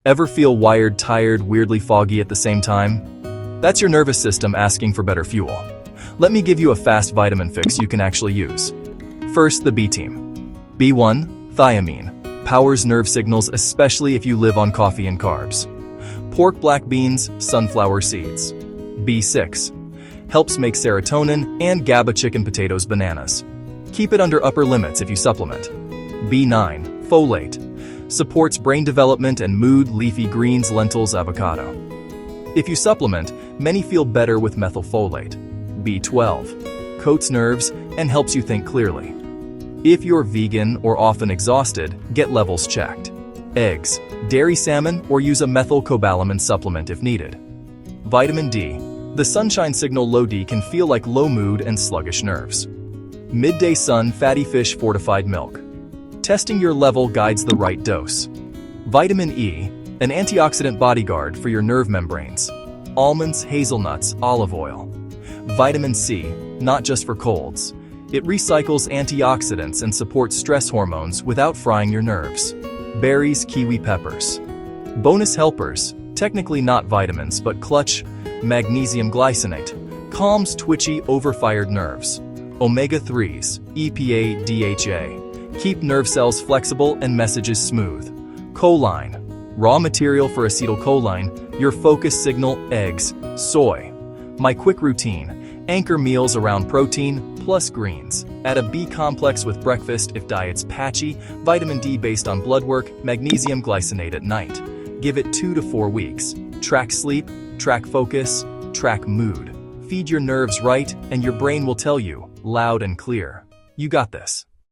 Ever feel wired, tired, weirdly foggy at the same time? That's your nervous system asking for better fuel. Let me give you a fast vitamin fix you can actually use. First, the B team. B1, thiamine, powers nerve signals especially if you live on coffee and carbs. Pork, black beans, sunflower seeds. B6, helps make serotonin and GABA, chicken, potatoes, bananas. Keep it under upper limits if you supplement. B9, folate, supports brain development and mood, leafy greens, lentils, avocado. If you supplement, many feel better with methylfolate. B12, coats nerves and helps you think clearly. If you're vegan or often exhausted, get levels checked. Eggs, dairy, salmon, or use a methylcobalamin supplement if needed. Vitamin D, the sunshine signal. Low D can feel like low mood and sluggish nerves. Midday sun, fatty fish, fortified milk. Testing your level guides the right dose. Vitamin E, an antioxidant bodyguard for your nerve membranes. Almonds, hazelnuts, olive oil. Vitamin C, not just for colds. It recycles antioxidants and supports stress hormones without frying your nerves. Berries, kiwi, peppers. Bonus helpers, technically not vitamins but clutch. Magnesium glycinate, calms twitchy, overfired nerves. Omega-3s, EPA, DHA. Keep nerve cells flexible and messages smooth. Choline, raw material for acetylcholine, your focus signal. Eggs, soy. My quick routine, anchor meals around protein plus greens. Add a B complex with breakfast if diet's patchy. Vitamin D based on blood work. Magnesium glycinate at night. Give it 2 to 4 weeks. Track sleep, track focus, track mood. Feed your nerves right and your brain will tell you, loud and clear, you got this.